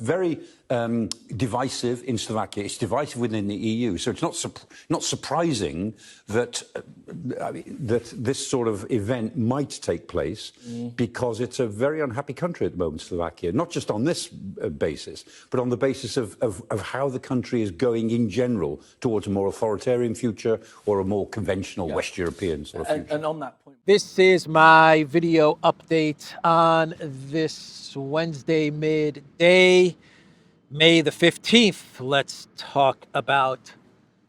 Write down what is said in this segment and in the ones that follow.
very divisive in Slovakia. It's divisive within the EU. So it's not surprising that that this sort of event might take place because it's a very unhappy country at the moment, Slovakia. Not just on this basis, but on the basis of how the country is going in general towards a more authoritarian future or a more conventional West European sort of future. And on that point, this is my video update on this Wednesday midday, May the 15th. Let's talk about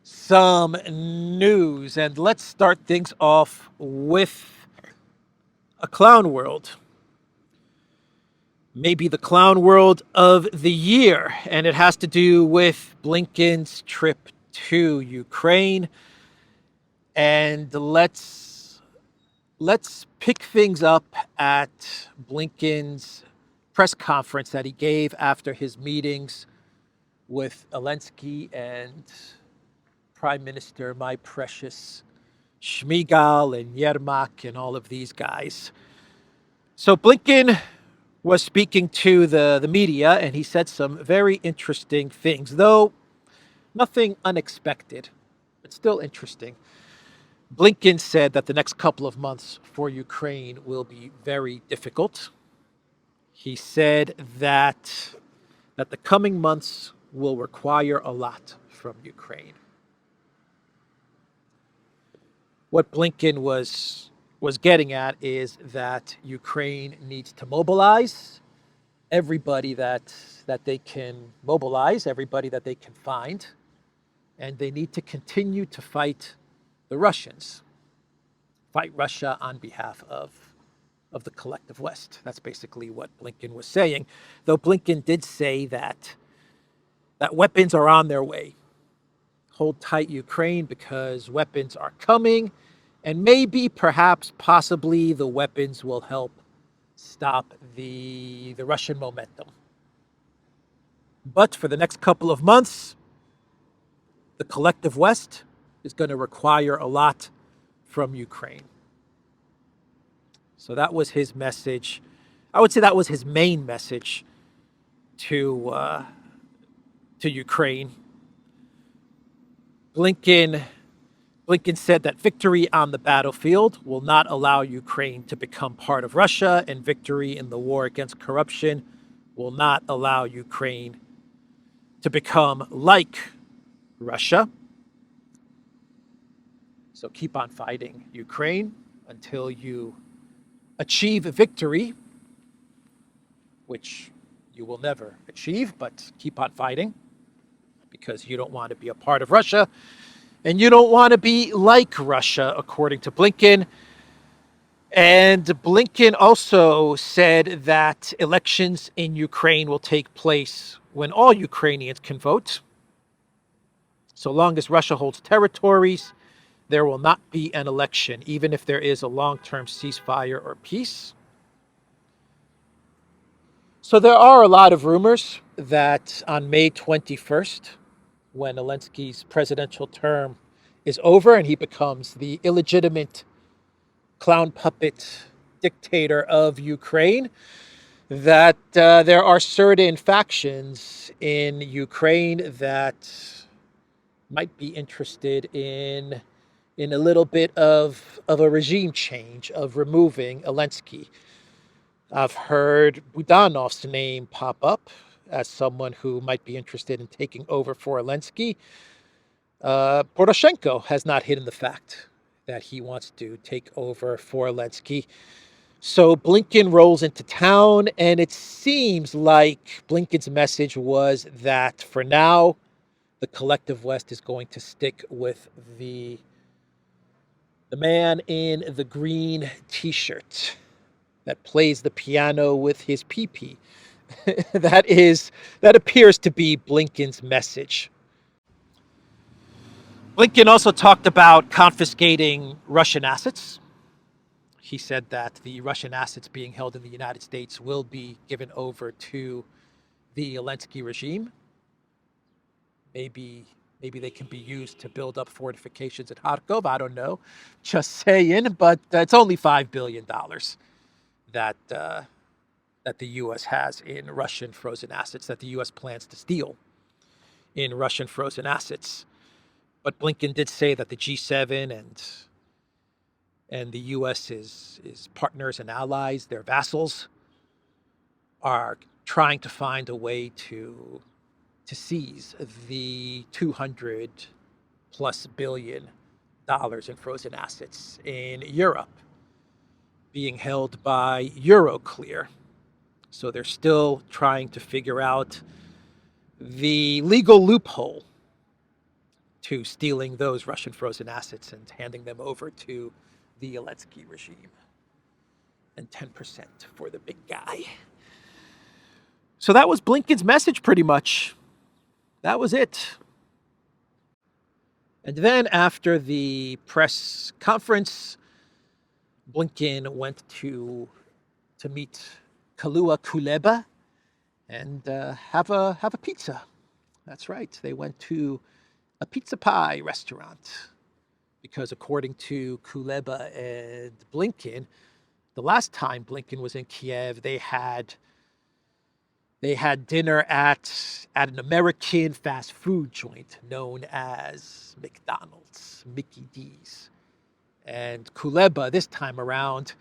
some news, and let's start things off with a clown world. Maybe the clown world of the year, and it has to do with Blinken's trip to Ukraine. And let's pick things up at Blinken's press conference that he gave after his meetings with Zelensky and Prime Minister, my precious Shmyhal and Yermak and all of these guys. So Blinken was speaking to the media, and he said some very interesting things, though nothing unexpected, but still interesting. Blinken said that the next couple of months for Ukraine will be very difficult. He said that the coming months will require a lot from Ukraine. What Blinken was getting at is that Ukraine needs to mobilize everybody that they can mobilize, everybody that they can find, and they need to continue to fight the Russians, fight Russia on behalf of the collective West. That's basically what Blinken was saying, though Blinken did say that weapons are on their way. Hold tight, Ukraine, because weapons are coming, and maybe, perhaps, possibly, the weapons will help stop the Russian momentum. But for the next couple of months, the collective West is going to require a lot from Ukraine. So that was his message. I would say that was his main message to Ukraine. Blinken said that victory on the battlefield will not allow Ukraine to become part of Russia, and victory in the war against corruption will not allow Ukraine to become like Russia. So keep on fighting, Ukraine, until you achieve victory, which you will never achieve, but keep on fighting because you don't want to be a part of Russia and you don't want to be like Russia, according to Blinken. And Blinken also said that elections in Ukraine will take place when all Ukrainians can vote. So long as Russia holds territories, there will not be an election, even if there is a long-term ceasefire or peace. So there are a lot of rumors that on May 21st, when Zelensky's presidential term is over and he becomes the illegitimate clown puppet dictator of Ukraine, that there are certain factions in Ukraine that might be interested in a little bit of a regime change, of removing Zelensky. I've heard Budanov's name pop up as someone who might be interested in taking over for Zelensky. Poroshenko has not hidden the fact that he wants to take over for Zelensky. So Blinken rolls into town, and it seems like Blinken's message was that for now, the collective West is going to stick with the man in the green t-shirt that plays the piano with his pee-pee. That appears to be Blinken's message. Blinken also talked about confiscating Russian assets. He said that the Russian assets being held in the United States will be given over to the Zelensky regime. Maybe they can be used to build up fortifications at Kharkov. I don't know. Just saying, but it's only $5 billion that that the U.S. has in Russian frozen assets, that the U.S. plans to steal in Russian frozen assets. But Blinken did say that the G7 and the U.S. is partners and allies, their vassals, are trying to find a way to seize the $200+ billion in frozen assets in Europe being held by Euroclear. So they're still trying to figure out the legal loophole to stealing those Russian frozen assets and handing them over to the Zelensky regime. And 10% for the big guy. So that was Blinken's message pretty much. That was it. And then after the press conference, Blinken went to meet Kalua Kuleba and have a pizza. That's right. They went to a pizza pie restaurant because according to Kuleba and Blinken, the last time Blinken was in Kiev, they had dinner at an American fast food joint known as McDonald's, Mickey D's. And Kuleba, this time around,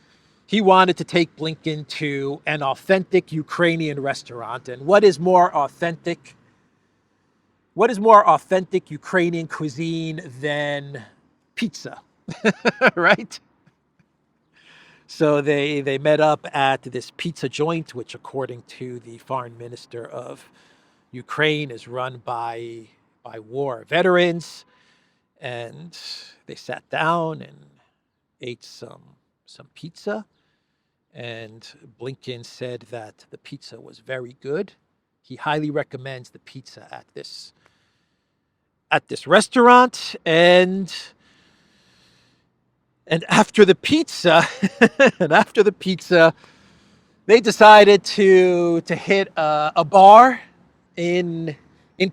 he wanted to take Blinken to an authentic Ukrainian restaurant. And what is more authentic Ukrainian cuisine than pizza, right? So they met up at this pizza joint, which according to the foreign minister of Ukraine is run by war veterans. And they sat down and ate some pizza. And Blinken said that the pizza was very good. He highly recommends the pizza at this restaurant. And after the pizza, they decided to hit a bar in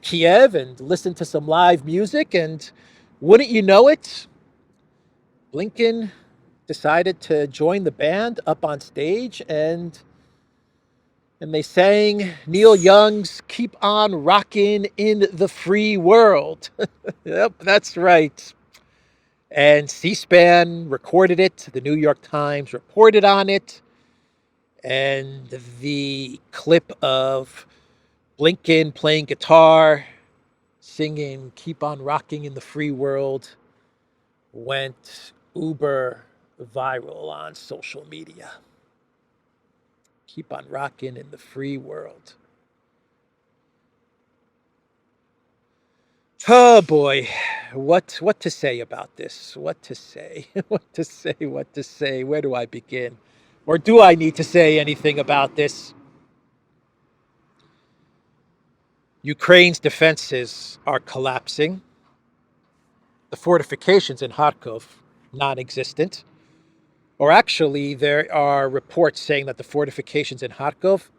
Kiev and listen to some live music. And wouldn't you know it, Blinken decided to join the band up on stage, and they sang Neil Young's "Keep on Rockin' in the Free World." Yep, that's right. And C-SPAN recorded it. The New York Times reported on it. And the clip of Blinken playing guitar, singing "Keep on Rocking in the Free World" went uber viral on social media. Keep on rocking in the free world. Oh boy, what to say about this? What to say? What to say? Where do I begin? Or do I need to say anything about this? Ukraine's defenses are collapsing. The fortifications in Kharkov, non-existent. Or actually, there are reports saying that the fortifications in Kharkov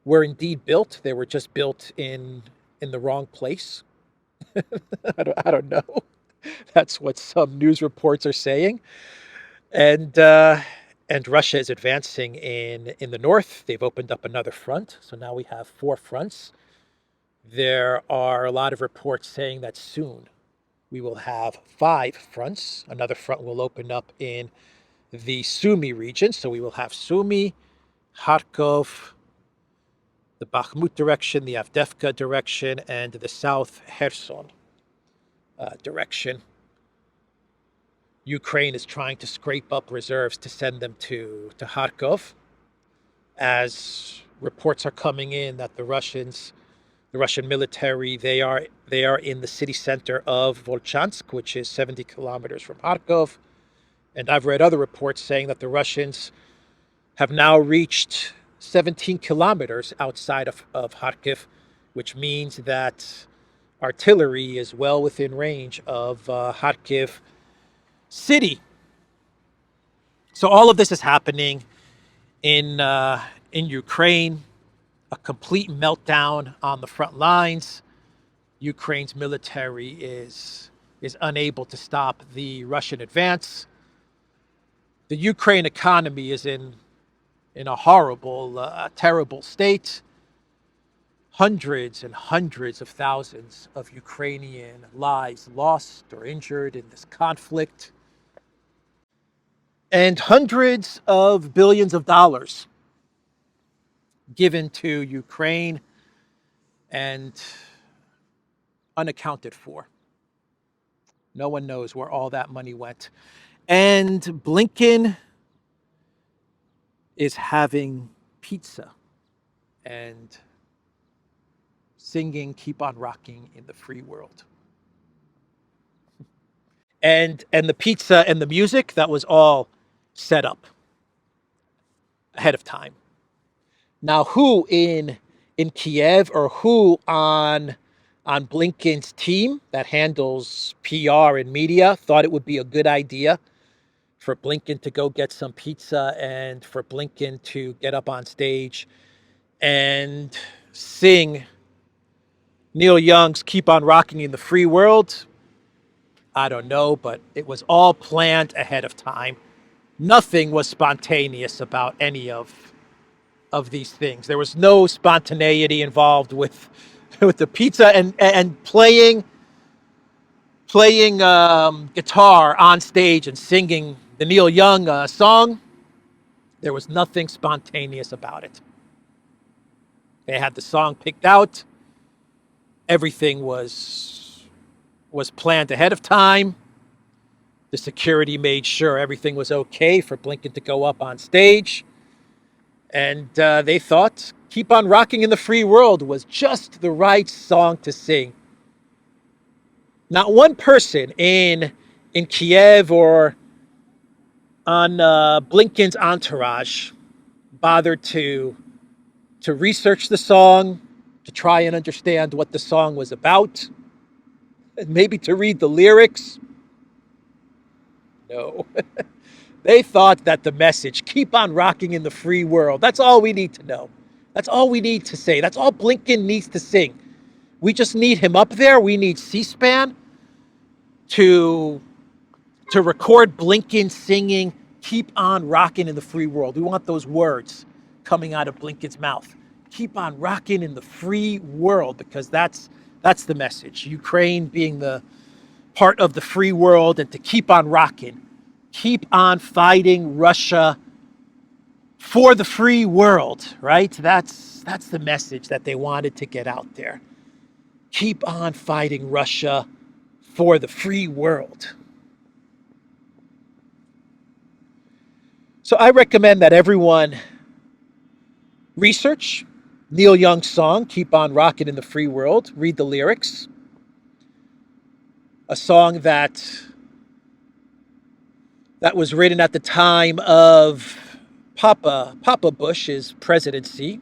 were indeed built. They were just built in the wrong place. I don't know. That's what some news reports are saying. And Russia is advancing in the north. They've opened up another front. So now we have 4 fronts. There are a lot of reports saying that soon we will have 5 fronts. Another front will open up in the Sumy region. So we will have Sumy, Kharkov, the Bakhmut direction, the Avdiivka direction, and the South Kherson direction. Ukraine is trying to scrape up reserves to send them to Kharkov, as reports are coming in that the Russian military, they are in the city center of Volchansk, which is 70 kilometers from Kharkov. And I've read other reports saying that the Russians have now reached 17 kilometers outside of Kharkiv, which means that artillery is well within range of Kharkiv city. So all of this is happening in Ukraine, a complete meltdown on the front lines. Ukraine's military is unable to stop the Russian advance. The Ukraine economy is in in a horrible, terrible state. Hundreds and hundreds of thousands of Ukrainian lives lost or injured in this conflict. And hundreds of billions of dollars given to Ukraine and unaccounted for. No one knows where all that money went. And Blinken is having pizza and singing "Keep on Rocking" in the free world. And the pizza and the music, that was all set up ahead of time. Now, who in Kiev or who on Blinken's team that handles PR and media thought it would be a good idea for Blinken to go get some pizza and for Blinken to get up on stage and sing Neil Young's "Keep on Rocking" in the free world? I don't know, but it was all planned ahead of time. Nothing was spontaneous about any of these things. There was no spontaneity involved with the pizza and playing guitar on stage and singing the Neil Young song. There was nothing spontaneous about it. They had the song picked out. Everything was planned ahead of time. The security made sure everything was okay for Blinken to go up on stage. And they thought "Keep on Rocking in the Free World" was just the right song to sing. Not one person in Kiev or on Blinken's entourage bothered to research the song, to try and understand what the song was about, and maybe to read the lyrics. No. They thought that the message, "Keep on rocking in the free world," that's all we need to know. That's all we need to say. That's all Blinken needs to sing. We just need him up there. We need C-SPAN to record Blinken singing "Keep on rocking in the free world." We want those words coming out of Blinken's mouth. Keep on rocking in the free world, because that's the message. Ukraine being the part of the free world, and to keep on rocking. Keep on fighting Russia for the free world, right? That's the message that they wanted to get out there. Keep on fighting Russia for the free world. So I recommend that everyone research Neil Young's song, "Keep on Rocking in the Free World." Read the lyrics. A song that was written at the time of Papa Bush's presidency,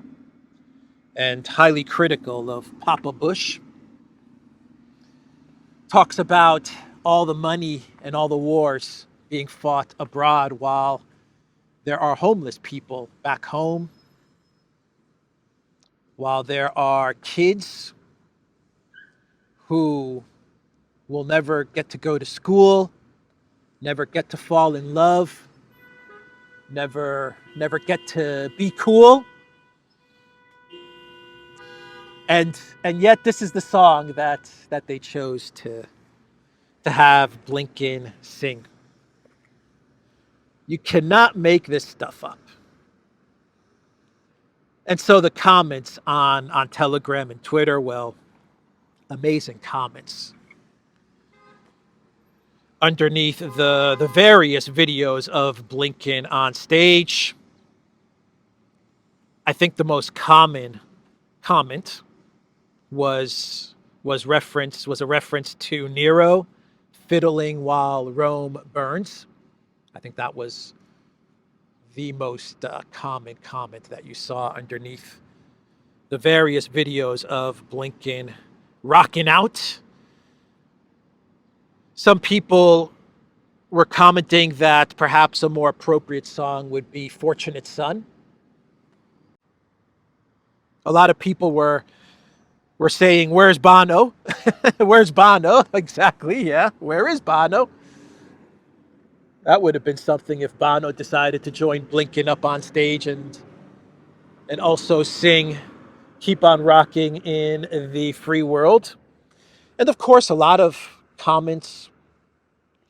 and highly critical of Papa Bush. Talks about all the money and all the wars being fought abroad while there are homeless people back home, while there are kids who will never get to go to school, never get to fall in love, never get to be cool. And yet this is the song that they chose to have Blinken sing. You cannot make this stuff up. And so the comments on Telegram and Twitter, well, amazing comments underneath the various videos of Blinken on stage. I think the most common comment was a reference to Nero fiddling while Rome burns. I think that was the most common comment that you saw underneath the various videos of Blinken rocking out. Some people were commenting that perhaps a more appropriate song would be "Fortunate Son." A lot of people were saying, "Where's Bono?" Where's Bono? Exactly, yeah. Where is Bono? That would have been something if Bono decided to join Blinken up on stage and also sing Keep on Rocking in the Free World. And of course, a lot of comments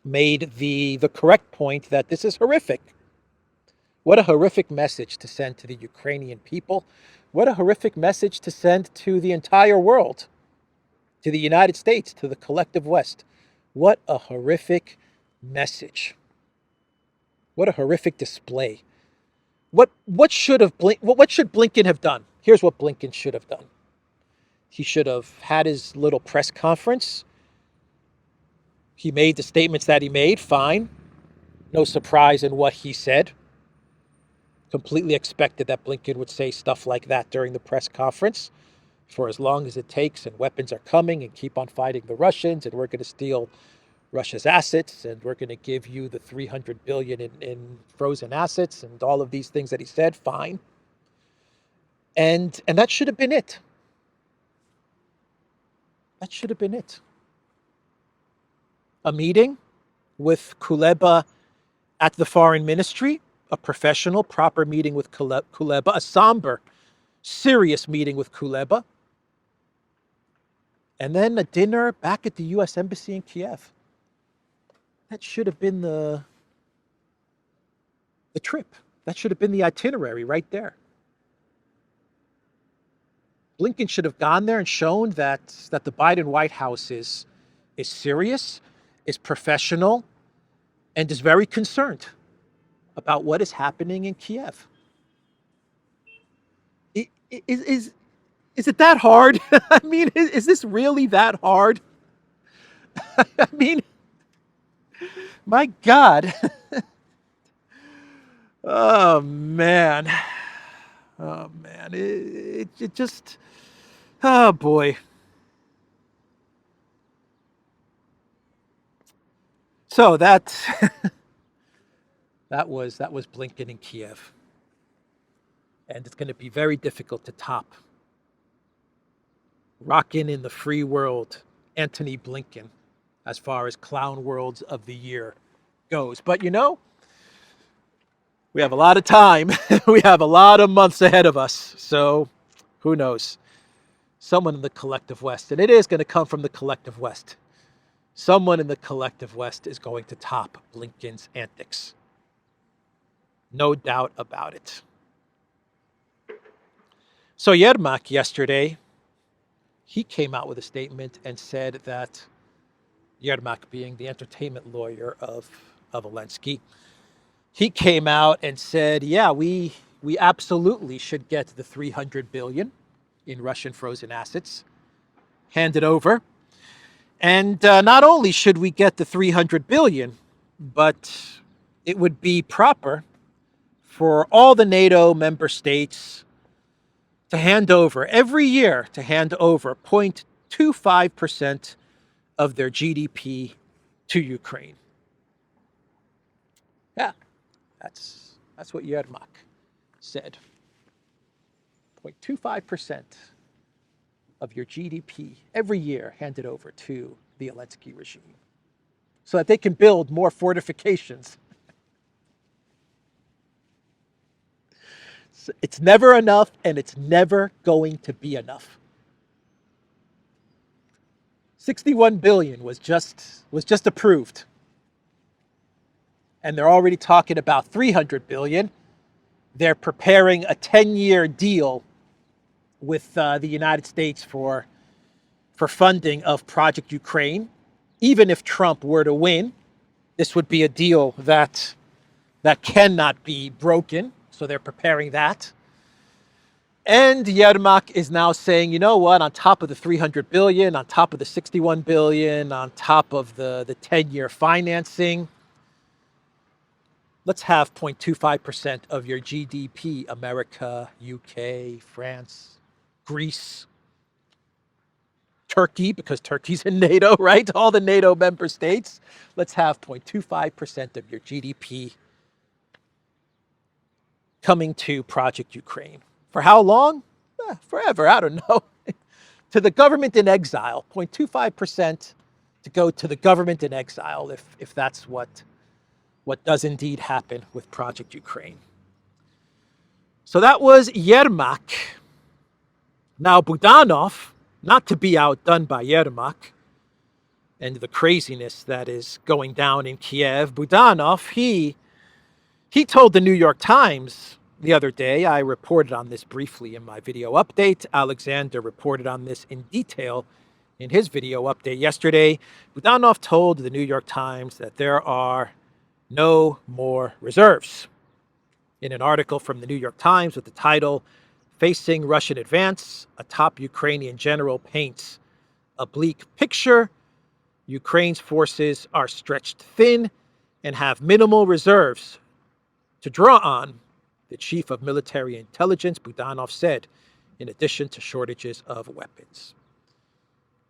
made the correct point that this is horrific. What a horrific message to send to the Ukrainian people. What a horrific message to send to the entire world, to the United States, to the collective West. What a horrific message. What a horrific display. What should Blinken have done? Here's what Blinken should have done. He should have had his little press conference. He made the statements that he made, fine. No surprise in what he said. Completely expected that Blinken would say stuff like that during the press conference. For as long as it takes, and weapons are coming, and keep on fighting the Russians, and we're going to steal Russia's assets, and we're going to give you the 300 billion in frozen assets, and all of these things that he said, fine. And that should have been it. That should have been it. A meeting with Kuleba at the foreign ministry, a professional, proper meeting with Kuleba, a somber, serious meeting with Kuleba, and then a dinner back at the U.S. Embassy in Kiev. That should have been the trip. That should have been the itinerary right there. Blinken should have gone there and shown that the Biden White House is serious, is professional, and is very concerned about what is happening in Kiev. Is it that hard? I mean, is this really that hard? I mean, my God. Oh, man. Oh, man. It just, oh, boy. So that was Blinken in Kiev. And it's going to be very difficult to top Rockin' in the Free World, Antony Blinken, as far as Clown Worlds of the Year goes. But you know, we have a lot of time. We have a lot of months ahead of us. So who knows? Someone in the collective West, and it is going to come from the collective West. Someone in the collective West is going to top Blinken's antics. No doubt about it. So Yermak yesterday, he came out with a statement and said that Yermak, being the entertainment lawyer of Zelensky, he came out and said, yeah, we absolutely should get the 300 billion in Russian frozen assets handed over. And not only should we get the 300 billion, but it would be proper for all the NATO member states to hand over, every year, to hand over 0.25% of their GDP to Ukraine. Yeah, that's what Yermak said. 0.25% of your GDP every year handed over to the Zelensky regime so that they can build more fortifications. It's never enough, and it's never going to be enough. 61 billion was just approved. And they're already talking about 300 billion. They're preparing a 10-year deal with the United States for funding of Project Ukraine. Even if Trump were to win, this would be a deal that cannot be broken. So they're preparing that. And Yermak is now saying, you know what, on top of the 300 billion, on top of the 61 billion, on top of the 10-year financing, let's have 0.25% of your GDP, America, UK, France, Greece, Turkey, because Turkey's in NATO, right? All the NATO member states. Let's have 0.25% of your GDP coming to Project Ukraine. For how long? Forever, I don't know. To the government in exile, 0.25% to go to the government in exile, if that's what what does indeed happen with Project Ukraine. So that was Yermak. Now Budanov, not to be outdone by Yermak and the craziness that is going down in Kiev, Budanov, he told the New York Times the other day, I reported on this briefly in my video update. Alexander reported on this in detail in his video update yesterday. Budanov told the New York Times that there are no more reserves. In an article from the New York Times with the title, Facing Russian Advance, a top Ukrainian general paints a bleak picture. Ukraine's forces are stretched thin and have minimal reserves to draw on, the chief of military intelligence, Budanov, said, in addition to shortages of weapons.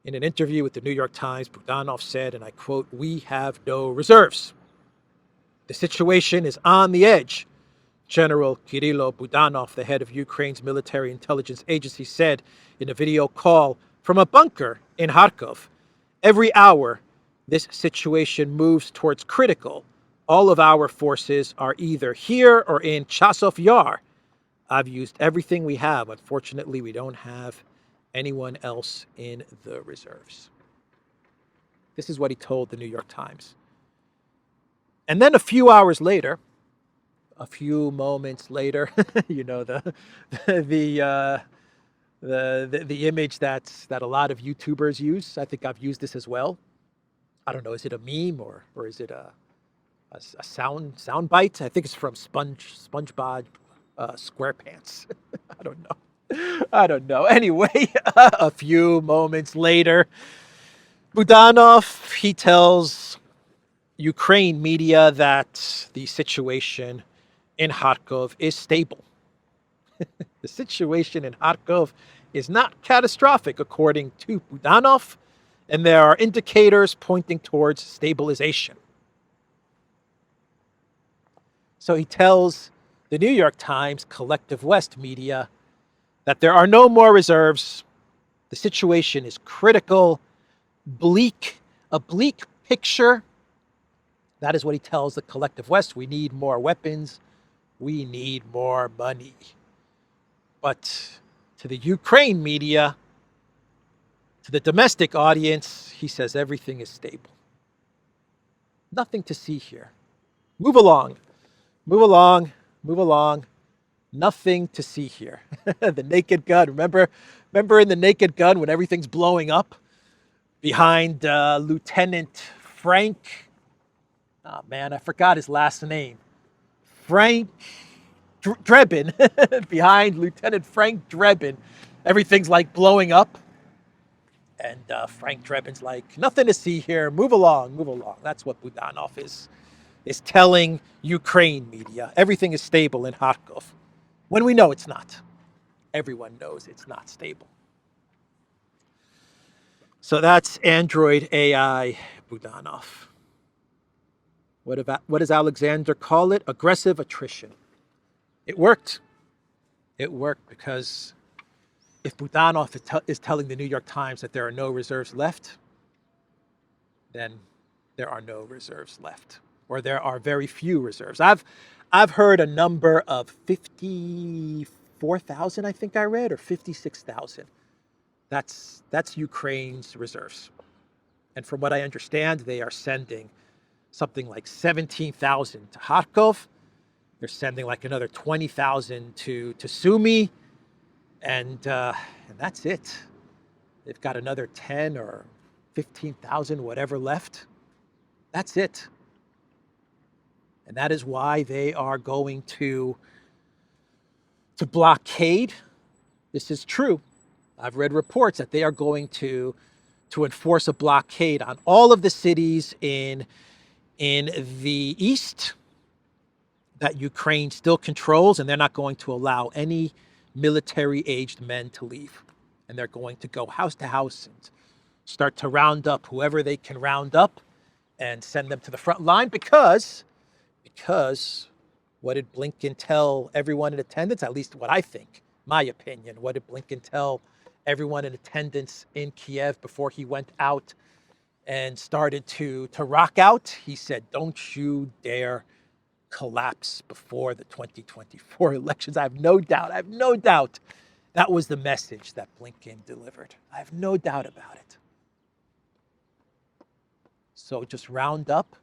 In an interview with the New York Times, Budanov said, and I quote, "We have no reserves. The situation is on the edge." General Kirilo Budanov, the head of Ukraine's military intelligence agency, said in a video call from a bunker in Kharkov, "Every hour, this situation moves towards critical. All of our forces are either here or in Chasov Yar. I've used everything we have. Unfortunately, we don't have anyone else in the reserves." This is what he told the New York Times. And then a few hours later, a few moments later, you know, the image that a lot of YouTubers use. I think I've used this as well. I don't know, is it a meme or is it a sound bite? I think it's from SpongeBob SquarePants. I don't know. Anyway, a few moments later, Budanov, he tells Ukraine media that the situation in Kharkov is stable. The situation in Kharkov is not catastrophic, according to Budanov, and there are indicators pointing towards stabilization. So he tells the New York Times Collective West media that there are no more reserves. The situation is critical, bleak, a bleak picture. That is what he tells the Collective West. We need more weapons. We need more money. But to the Ukraine media, to the domestic audience, he says everything is stable. Nothing to see here. Move along. Move along. Move along. Nothing to see here. The Naked Gun. Remember in The Naked Gun when everything's blowing up behind Lieutenant Frank? Oh man, I forgot his last name. Frank Drebin. Behind Lieutenant Frank Drebin, everything's like blowing up. And Frank Drebin's like, nothing to see here. Move along, move along. That's what Budanov is telling Ukraine media. Everything is stable in Kharkov. When we know it's not. Everyone knows it's not stable. So that's Android AI Budanov. What does Alexander call it? Aggressive attrition. It worked. It worked because if Budanov is telling the New York Times that there are no reserves left, then there are no reserves left, or there are very few reserves. I've heard a number of 54,000, I think I read, or 56,000. That's Ukraine's reserves. And from what I understand, they are sending something like 17,000 to Kharkov. They're sending like another 20,000 to Sumy. And that's it. They've got another 10 or 15,000, whatever left. That's it. And that is why they are going to blockade. This is true. I've read reports that they are going to enforce a blockade on all of the cities in the east that Ukraine still controls, and they're not going to allow any military-aged men to leave. And they're going to go house to house and start to round up whoever they can round up and send them to the front line because what did Blinken tell everyone in attendance? At least what I think, my opinion. What did Blinken tell everyone in attendance in Kiev before he went out and started to rock out. He said, don't you dare collapse before the 2024 elections. I have no doubt that was the message that Blinken delivered. I have no doubt about it. So just round up.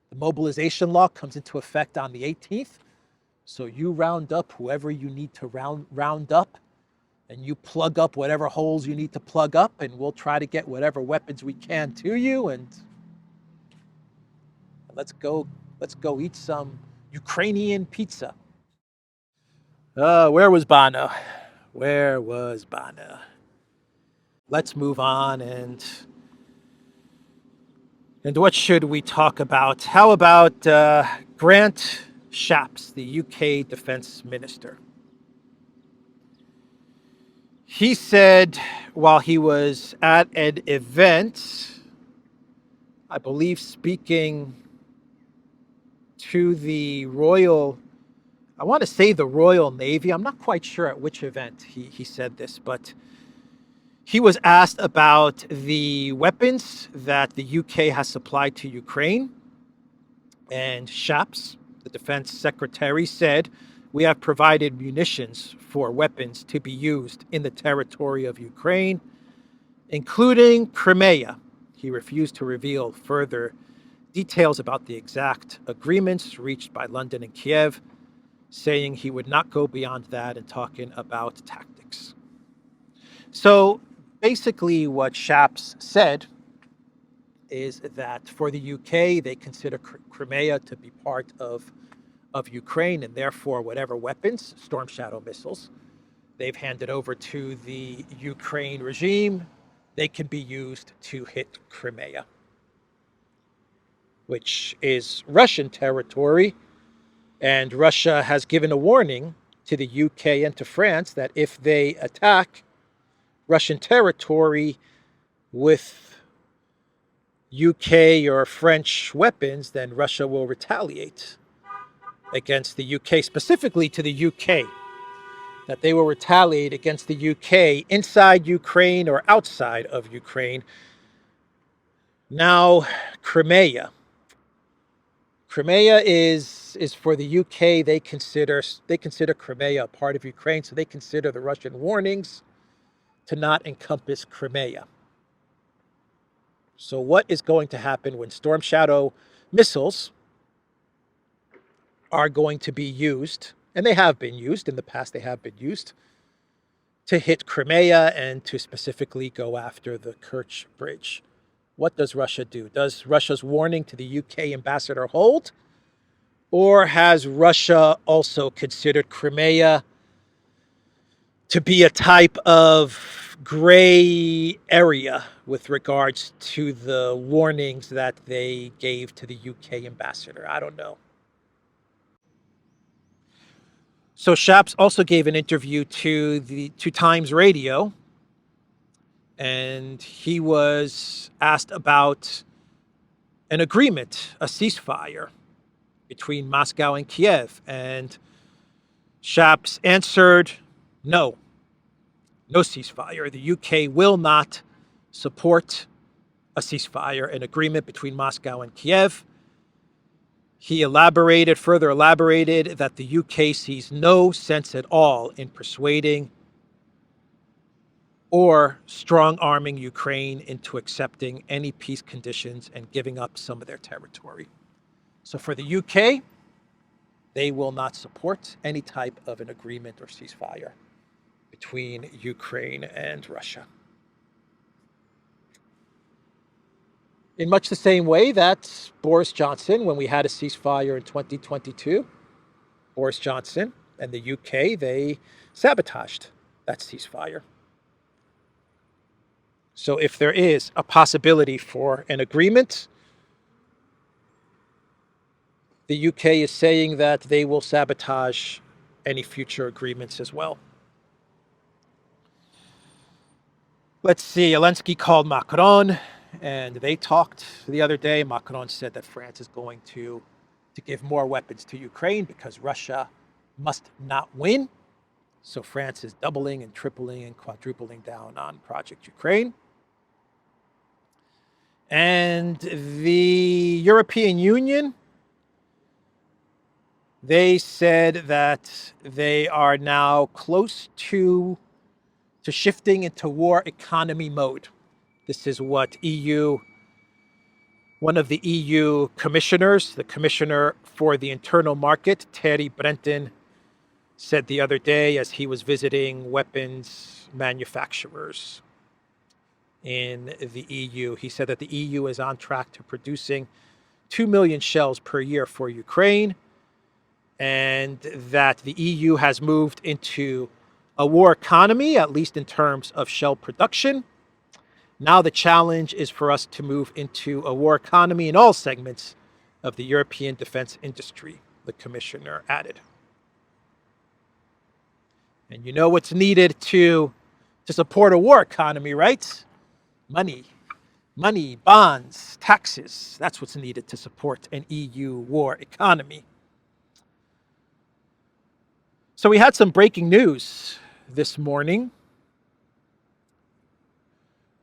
The mobilization law comes into effect on the 18th. So you round up whoever you need to round up, and you plug up whatever holes you need to plug up, and we'll try to get whatever weapons we can to you, and let's go eat some Ukrainian pizza. Where was Bono? Where was Bono? Let's move on, and what should we talk about? How about Grant Shapps, the UK Defence Minister? He said while he was at an event, I believe speaking to the Royal, I want to say the Royal Navy. I'm not quite sure at which event he said this, but he was asked about the weapons that the UK has supplied to Ukraine. And Shapps, the defense secretary, said, we have provided munitions for weapons to be used in the territory of Ukraine, including Crimea. He refused to reveal further details about the exact agreements reached by London and Kiev, saying he would not go beyond that and talking about tactics. So basically what Shapps said is that for the UK, they consider Crimea to be part of Ukraine, and therefore whatever weapons, Storm Shadow missiles, they've handed over to the Ukraine regime, they can be used to hit Crimea, which is Russian territory. And Russia has given a warning to the UK and to France that if they attack Russian territory with UK or French weapons, then Russia will retaliate against the UK, specifically to the UK, that they will retaliate against the UK inside Ukraine or outside of Ukraine. Now, Crimea. Crimea is for the UK. They consider Crimea a part of Ukraine, so they consider the Russian warnings to not encompass Crimea. So what is going to happen when Storm Shadow missiles are going to be used, and they have been used in the past, they have been used to hit Crimea and to specifically go after the Kerch Bridge? What does Russia do? Does Russia's warning to the UK ambassador hold? Or has Russia also considered Crimea to be a type of gray area with regards to the warnings that they gave to the UK ambassador? I don't know. So Shapps also gave an interview to Times Radio, and he was asked about an agreement, a ceasefire between Moscow and Kiev, and Shapps answered, no ceasefire. The UK will not support a ceasefire, an agreement between Moscow and Kiev. He further elaborated that the UK sees no sense at all in persuading or strong-arming Ukraine into accepting any peace conditions and giving up some of their territory. So for the UK, they will not support any type of an agreement or ceasefire between Ukraine and Russia. In much the same way that Boris Johnson, when we had a ceasefire in 2022, Boris Johnson and the UK, they sabotaged that ceasefire. So if there is a possibility for an agreement, the UK is saying that they will sabotage any future agreements as well. Let's see, Zelensky called Macron, and they talked the other day. Macron said that France is going to give more weapons to Ukraine because Russia must not win. So France is doubling and tripling and quadrupling down on Project Ukraine. And the European Union, they said that they are now close to shifting into war economy mode. This is what one of the EU commissioners, the Commissioner for the Internal Market, Terry Brenton, said the other day as he was visiting weapons manufacturers in the EU. He said that the EU is on track to producing 2 million shells per year for Ukraine, and that the EU has moved into a war economy, at least in terms of shell production. Now the challenge is for us to move into a war economy in all segments of the European defense industry, the commissioner added. And you know what's needed to support a war economy, right? Money, bonds, taxes. That's what's needed to support an EU war economy. So we had some breaking news this morning,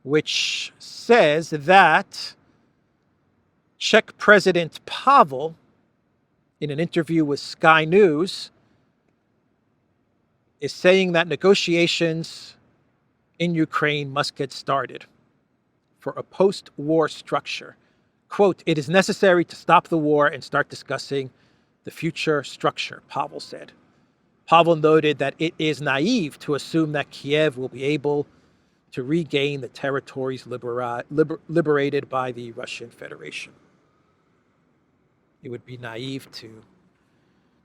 which says that Czech President Pavel, in an interview with Sky News, is saying that negotiations in Ukraine must get started for a post-war structure. Quote, "It is necessary to stop the war and start discussing the future structure," Pavel said. Pavel noted that it is naive to assume that Kiev will be able to regain the territories liberated by the Russian Federation. It would be naive to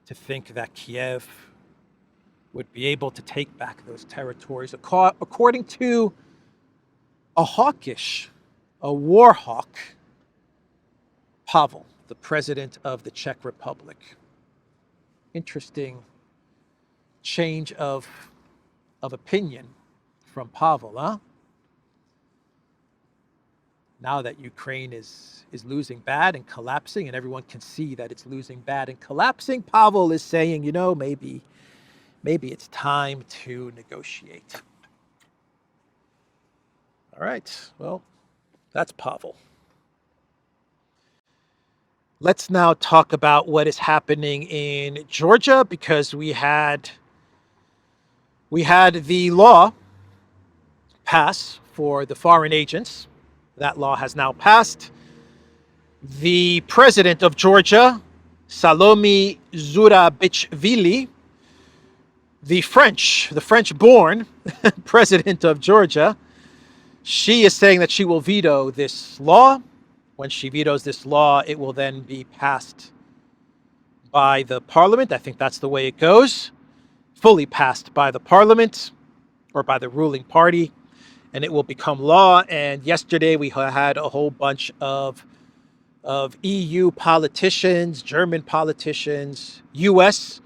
think that Kiev would be able to take back those territories, according to a war hawk, Pavel, the president of the Czech Republic. Interesting change of opinion from Pavel, huh? Now that Ukraine is losing bad and collapsing, and everyone can see that it's losing bad and collapsing, Pavel is saying, you know, maybe it's time to negotiate. All right, well, that's Pavel. Let's now talk about what is happening in Georgia, because we had the law pass for the foreign agents. That law has now passed. The president of Georgia, Salome Zurabichvili, the French-born president of Georgia, she is saying that she will veto this law. When she vetoes this law, it will then be passed by the parliament. I think that's the way it goes. Fully passed by the parliament or by the ruling party, and it will become law. And yesterday we had a whole bunch of EU politicians, German politicians, US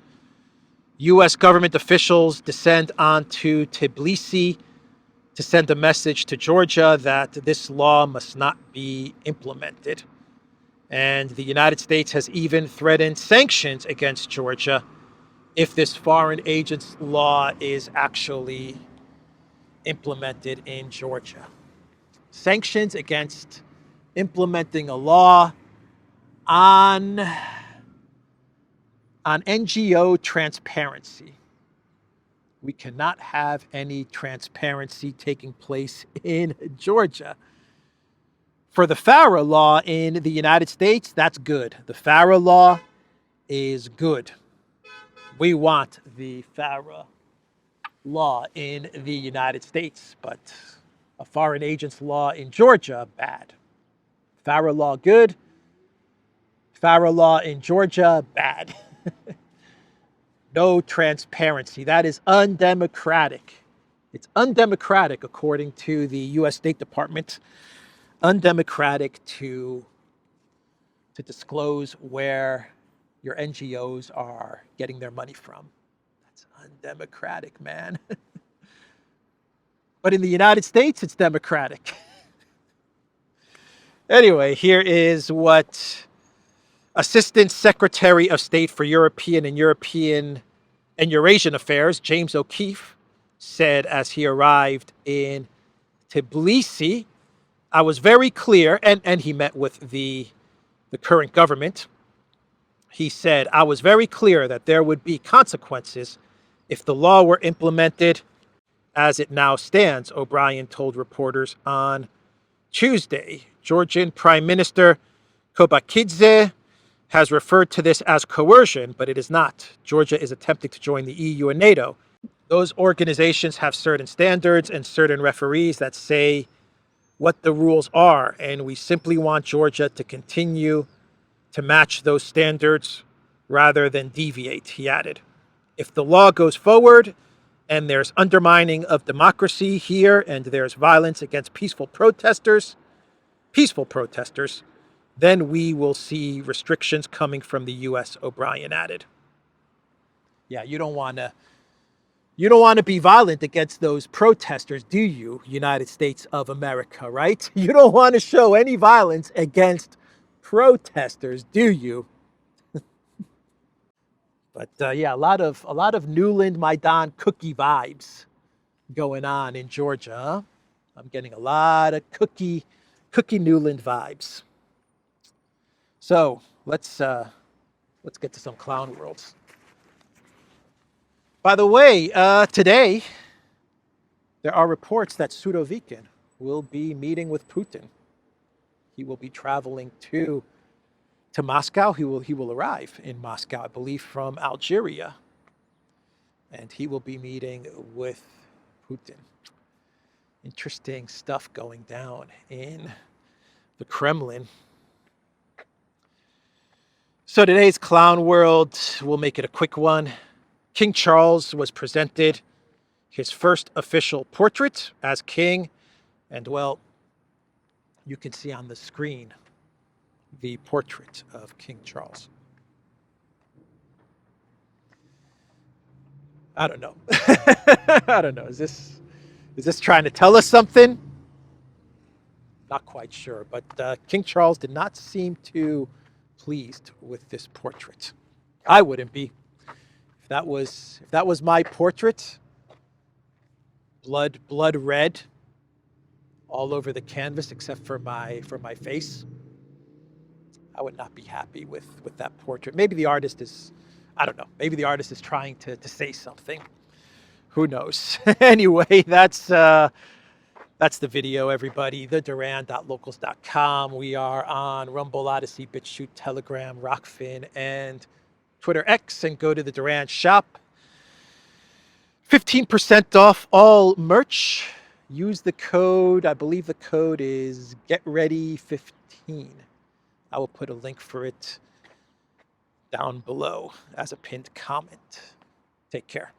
government officials descend onto Tbilisi to send a message to Georgia that this law must not be implemented. And the United States has even threatened sanctions against Georgia if this foreign agents law is actually implemented in Georgia. Sanctions against implementing a law on NGO transparency. We cannot have any transparency taking place in Georgia. For the FARA law in the United States, that's good. The FARA law is good. We want the FARA law in the United States, but a foreign agents law in Georgia, bad. FARA law, good. FARA law in Georgia, bad. No transparency. That is undemocratic. It's undemocratic, according to the U.S. State Department, undemocratic to disclose where your NGOs are getting their money from. That's undemocratic, man. But in the United States, it's democratic. Anyway, here is what Assistant Secretary of State for European and Eurasian Affairs, James O'Keefe, said as he arrived in Tbilisi. I was very clear, and he met with the current government. He said, I was very clear that there would be consequences if the law were implemented as it now stands, O'Brien told reporters on Tuesday. Georgian Prime Minister Kobakidze has referred to this as coercion, but it is not. Georgia is attempting to join the EU and NATO. Those organizations have certain standards and certain referees that say what the rules are, and we simply want Georgia to continue to match those standards rather than deviate, he added. If the law goes forward and there's undermining of democracy here and there's violence against peaceful protesters, then we will see restrictions coming from the US, O'Brien added. Yeah, you don't want to be violent against those protesters, do you, United States of America, right? You don't want to show any violence against protesters, do you? But yeah, a lot of Newland Maidan cookie vibes going on in Georgia. Huh? I'm getting a lot of cookie Newland vibes. So let's get to some clown worlds. By the way, today there are reports that Surovikin will be meeting with Putin. He will be traveling to Moscow. He will arrive in Moscow, I believe, from Algeria, and he will be meeting with Putin. Interesting stuff going down in the Kremlin. So today's clown world, we'll make it a quick one. King Charles was presented his first official portrait as king, and well, you can see on the screen the portrait of King Charles. I don't know. I don't know. Is this trying to tell us something? Not quite sure, but King Charles did not seem too pleased with this portrait. I wouldn't be. If that was my portrait, blood red all over the canvas except for my face, I would not be happy with that portrait. Maybe the artist is, I don't know, maybe the artist is trying to say something. Who knows? Anyway, that's the video, everybody. TheDuran.locals.com. We are on Rumble, ODYSEE, BitChute, Telegram, Rockin, and Twitter X, and go to the Duran shop. 15% off all merch. Use the code, I believe the code is GetReady15. I will put a link for it down below as a pinned comment. Take care.